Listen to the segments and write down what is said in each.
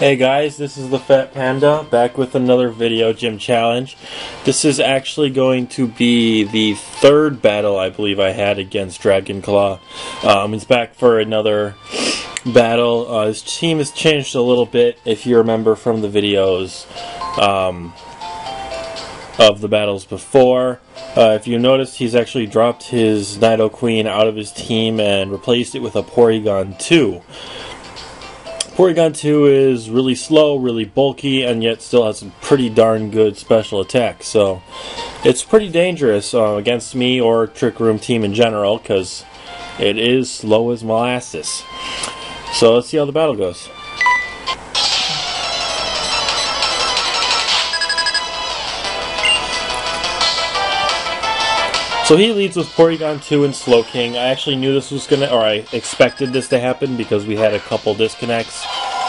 Hey guys, this is the Fat Panda back with another video gym challenge. This is actually going to be the third battle I believe I had against Dragon Claw. He's back for another battle. His team has changed a little bit if you remember from the videos of the battles before. If you noticed, he's actually dropped his Nido Queen out of his team and replaced it with a Porygon 2. Porygon 2 is really slow, really bulky, and yet still has some pretty darn good special attacks. So it's pretty dangerous against me or Trick Room team in general, because it is slow as molasses. So let's see how the battle goes. So he leads with Porygon 2 and Slowking. I actually knew this was gonna, or I expected this to happen because we had a couple disconnects,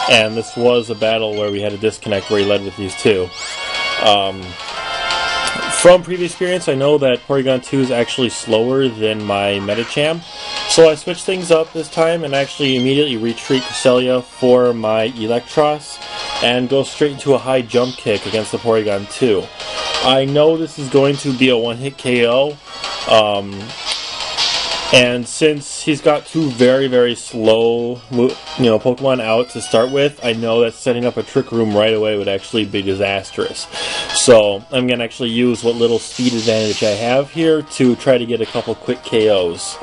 and this was a battle where we had a disconnect where he led with these two. From previous experience, I know that Porygon 2 is actually slower than my Medicham, so I switched things up this time and actually immediately retreat Cresselia for my Electros and go straight into a high jump kick against the Porygon 2. I know this is going to be a one-hit KO, and since he's got two very slow, Pokemon out to start with, I know that setting up a Trick Room right away would actually be disastrous. So I'm going to actually use what little speed advantage I have here to try to get a couple quick KOs.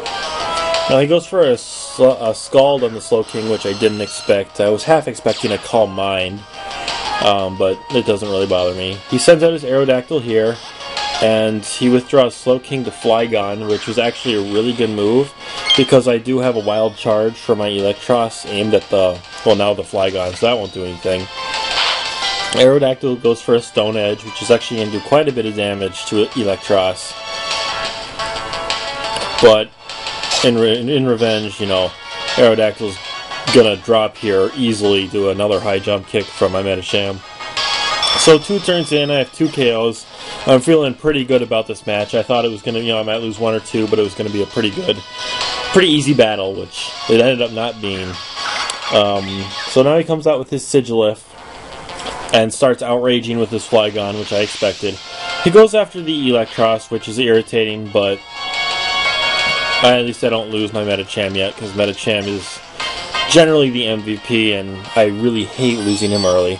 Now he goes for a Scald on the Slowking, which I didn't expect. I was half expecting a Calm Mind, but it doesn't really bother me. He sends out his Aerodactyl here, and he withdraws Slowking to Flygon, which was actually a really good move, because I do have a Wild Charge for my Electros aimed at the, well, now the Flygon, so that won't do anything. Aerodactyl goes for a Stone Edge, which is actually going to do quite a bit of damage to Electros. But in revenge, Aerodactyl's gonna drop here easily to another high jump kick from my Medicham. So 2 turns in, I have 2 KOs. I'm feeling pretty good about this match. I thought it was gonna, I might lose 1 or 2, but it was gonna be a pretty easy battle, which it ended up not being. So now he comes out with his Sigilyph and starts outraging with his Flygon, which I expected. He goes after the Electros, which is irritating, but at least I don't lose my Medicham yet, because Medicham is generally the MVP, and I really hate losing him early.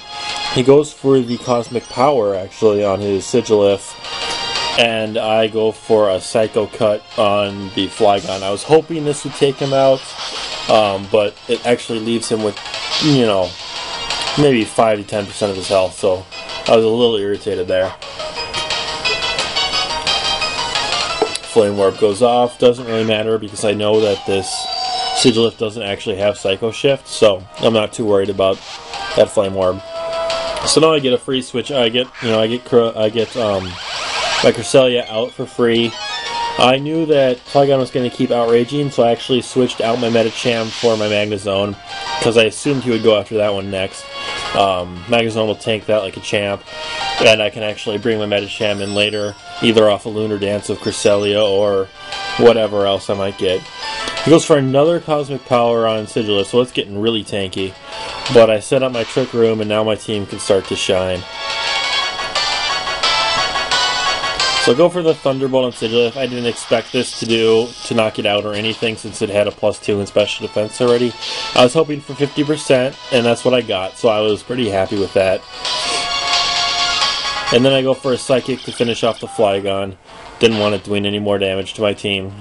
He goes for the Cosmic Power, actually, on his Sigilyph, and I go for a Psycho Cut on the Flygon. I was hoping this would take him out, but it actually leaves him with, maybe 5 to 10% of his health, so I was a little irritated there. Flame Warp goes off, doesn't really matter because I know that this Sigilyph doesn't actually have Psycho Shift, so I'm not too worried about that Flame Orb. So now I get a free switch. I get my Cresselia out for free. I knew that Flygon was going to keep outraging, so I actually switched out my Medicham for my Magnezone, because I assumed he would go after that one next. Magnezone will tank that like a champ, and I can actually bring my Medicham in later, either off a Lunar Dance of Cresselia or whatever else I might get. He goes for another Cosmic Power on Sigilyph, so it's getting really tanky. But I set up my Trick Room, and now my team can start to shine. So I go for the Thunderbolt on Sigilyph. I didn't expect this to knock it out or anything, since it had a +2 in Special Defense already. I was hoping for 50%, and that's what I got, so I was pretty happy with that. And then I go for a Psychic to finish off the Flygon. Didn't want it doing any more damage to my team.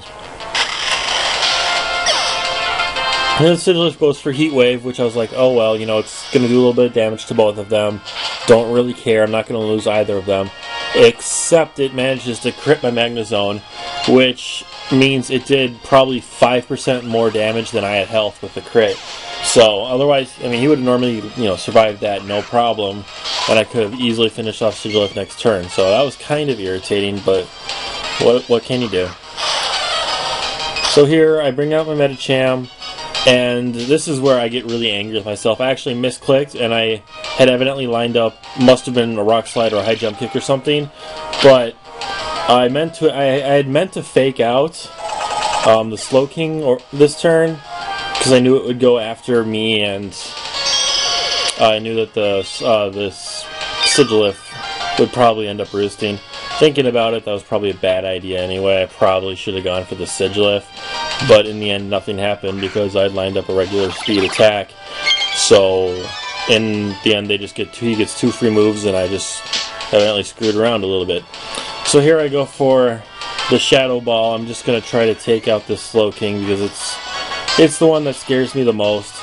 And then Sigilyph goes for Heat Wave, which I was like, oh well, it's going to do a little bit of damage to both of them. Don't really care, I'm not going to lose either of them. Except it manages to crit my Magnezone, which means it did probably 5% more damage than I had health with the crit. So otherwise, he would have normally, survived that no problem, and I could have easily finished off Sigilyph next turn. So that was kind of irritating, but what can you do? So here I bring out my Medicham. And this is where I get really angry with myself. I actually misclicked, and I had evidently lined up, must have been a Rock Slide or a High Jump Kick or something, but I had meant to fake out the Slowking this turn, because I knew it would go after me and I knew that this Sigilif would probably end up roosting. Thinking about it, that was probably a bad idea anyway. I probably should have gone for the Sigilif, but in the end nothing happened because I'd lined up a regular speed attack. So in the end he gets 2 free moves, and I just evidently screwed around a little bit. So here I go for the Shadow Ball. I'm just going to try to take out this Slowking because it's the one that scares me the most.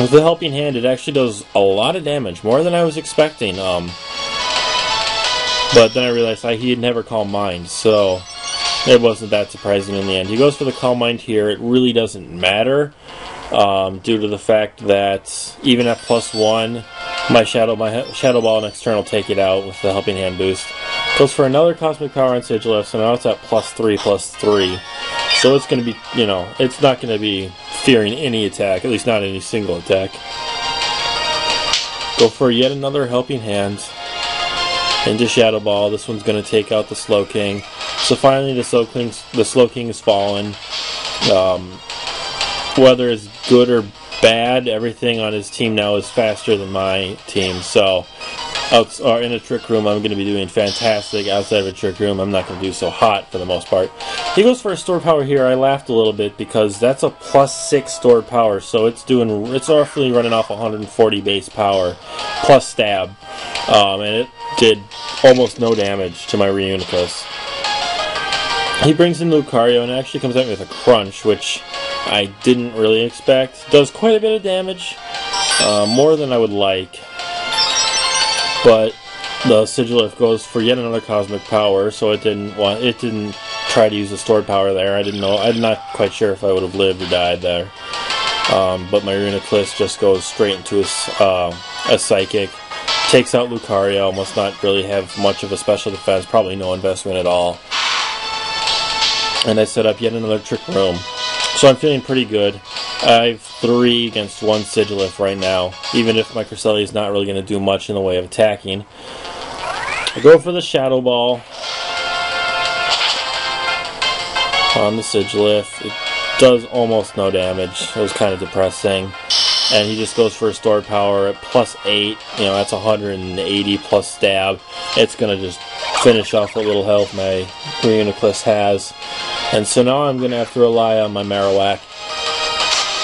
With the Helping Hand, it actually does a lot of damage, more than I was expecting. But then I realized he had never Calm Mind, so it wasn't that surprising in the end. He goes for the Calm Mind here. It really doesn't matter, due to the fact that even at +1, my Shadow Ball and External take it out with the Helping Hand boost. Goes for another Cosmic Power on Sigilif, so now it's at +3/+3. So it's going to be, it's not going to be fearing any attack, at least not any single attack. Go for yet another Helping Hand into Shadow Ball. This one's going to take out the Slowking. So finally the Slowking has fallen. Whether it's good or bad, everything on his team now is faster than my team. So in a Trick Room, I'm going to be doing fantastic. Outside of a Trick Room, I'm not going to do so hot for the most part. He goes for a Stored Power here. I laughed a little bit because that's a +6 Stored Power, so it's roughly running off 140 base power plus stab, and it did almost no damage to my Reuniclus. He brings in Lucario and it actually comes at me with a Crunch, which I didn't really expect. Does quite a bit of damage, more than I would like. But the Sigilif goes for yet another Cosmic Power, so it didn't try to use the Stored Power there. I didn't know. I'm not quite sure if I would have lived or died there. But my Reuniclus just goes straight into a Psychic, takes out Lucario. Must not really have much of a special defense. Probably no investment at all. And I set up yet another Trick Room. So I'm feeling pretty good. I have 3 against 1 Sigilif right now, even if my Cresselia is not really going to do much in the way of attacking. I go for the Shadow Ball on the Sigilif. It does almost no damage. It was kind of depressing. And he just goes for a Stored Power at +8. That's 180 plus stab. It's going to just finish off what little health my Reuniclus has. And so now I'm going to have to rely on my Marowak.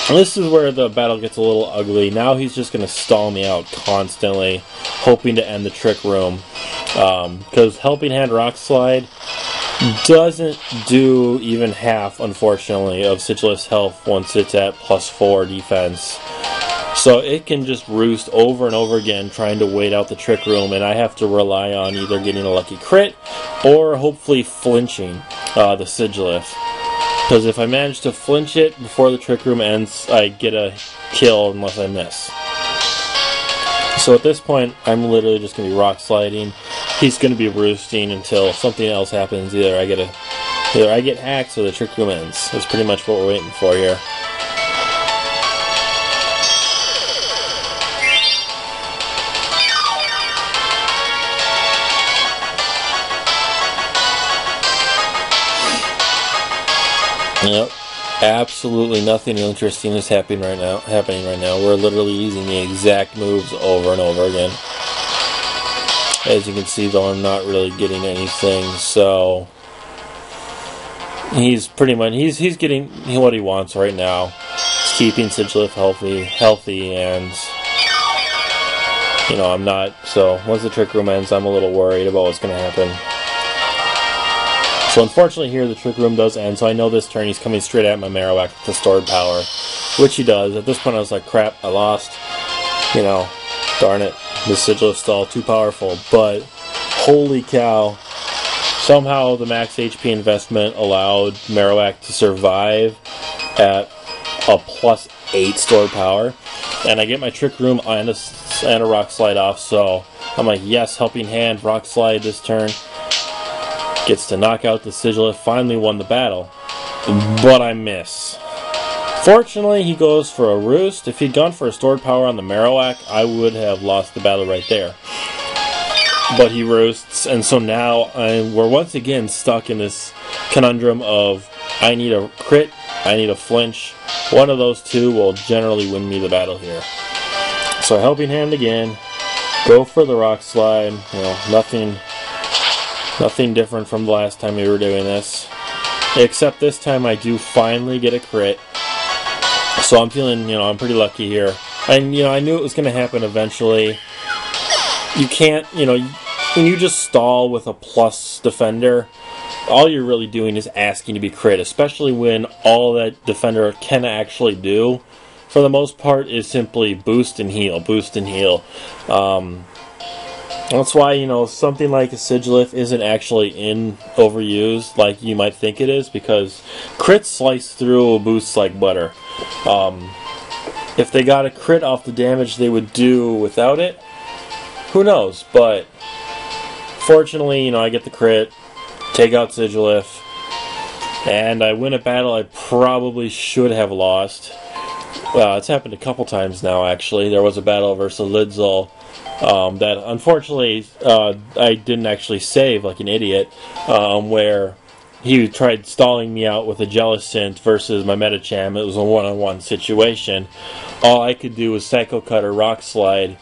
And this is where the battle gets a little ugly. Now he's just going to stall me out constantly, hoping to end the Trick Room. Because Helping Hand Rock Slide doesn't do even half, unfortunately, of Sigilif's health once it's at +4 defense. So it can just roost over and over again trying to wait out the Trick Room, and I have to rely on either getting a lucky crit or hopefully flinching the Sigilif. Because if I manage to flinch it before the Trick Room ends, I get a kill unless I miss. So at this point, I'm literally just going to be Rock Sliding. He's going to be roosting until something else happens. Either I get hacked or the Trick Room ends. That's pretty much what we're waiting for here. Yep, absolutely nothing interesting is happening right now. We're literally using the exact moves over and over again. As you can see, though, I'm not really getting anything. So he's pretty much he's getting what he wants right now. He's keeping Sigilif healthy, and I'm not. So once the Trick Room ends, I'm a little worried about what's going to happen. So unfortunately here the Trick Room does end, so I know this turn he's coming straight at my Marowak with the Stored Power, which he does. At this point I was like, crap, I lost. Darn it, the Sigilif's still too powerful, but holy cow, somehow the max HP investment allowed Marowak to survive at a +8 Stored Power, and I get my Trick Room and a Rock Slide off, so I'm like, yes, Helping Hand, Rock Slide this turn. Gets to knock out the Sigilif, finally won the battle. But I miss. Fortunately, he goes for a Roost. If he'd gone for a Stored Power on the Marowak, I would have lost the battle right there. But he Roosts, and so now we're once again stuck in this conundrum of I need a crit, I need a flinch. One of those two will generally win me the battle here. So helping hand again. Go for the rock slide. You know, nothing different from the last time we were doing this. Except this time I do finally get a crit. So I'm feeling, I'm pretty lucky here. And, I knew it was going to happen eventually. You can't, when you just stall with a plus defender, all you're really doing is asking to be crit, especially when all that defender can actually do, for the most part, is simply boost and heal, boost and heal. That's why, something like a Sigilif isn't actually overused like you might think it is, because crits slice through boosts like butter. If they got a crit off the damage they would do without it, who knows? But fortunately, I get the crit, take out Sigilif, and I win a battle I probably should have lost. It's happened a couple times now, actually. There was a battle versus Lidzul that unfortunately I didn't actually save like an idiot, where he tried stalling me out with a Jellicent versus my Medicham. It was a one-on-one situation. All I could do was Psycho Cut or Rock Slide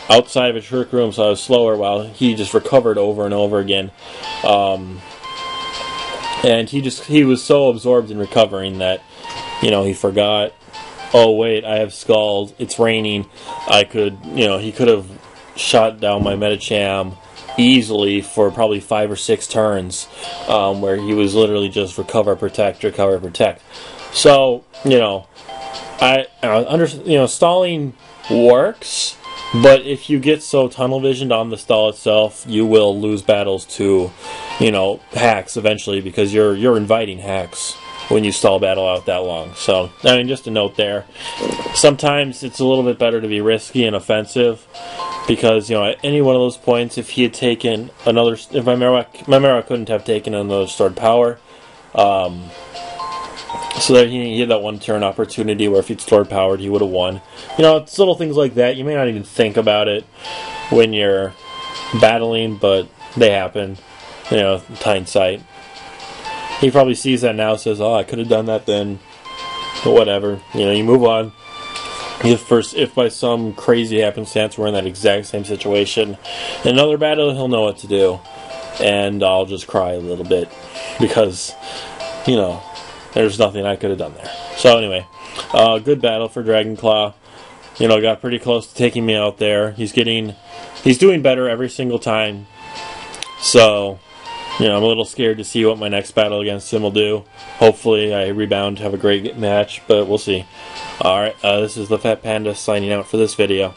outside of a trick room, so I was slower while he just recovered over and over again. And he was so absorbed in recovering that, he forgot, oh wait, I have Scald, it's raining. He could have shot down my Medicham easily for probably 5 or 6 turns, where he was literally just recover, protect. So, I understand, stalling works, but if you get so tunnel visioned on the stall itself, you will lose battles to, hacks eventually, because you're inviting hacks when you stall battle out that long. So, just a note there. Sometimes it's a little bit better to be risky and offensive, because, at any one of those points, if he had taken another, if my Marowak couldn't have taken another stored power, so that he had that one turn opportunity where if he'd stored powered, he would have won. It's little things like that. You may not even think about it when you're battling, but they happen, hindsight. He probably sees that now, says, oh, I could have done that then, but whatever. You move on. If by some crazy happenstance we're in that exact same situation, in another battle, he'll know what to do. And I'll just cry a little bit, because, there's nothing I could have done there. So anyway, good battle for Dragonclaw. Got pretty close to taking me out there. He's doing better every single time. So, I'm a little scared to see what my next battle against him will do. Hopefully I rebound to have a great match, but we'll see. Alright, this is the Fat Panda signing out for this video.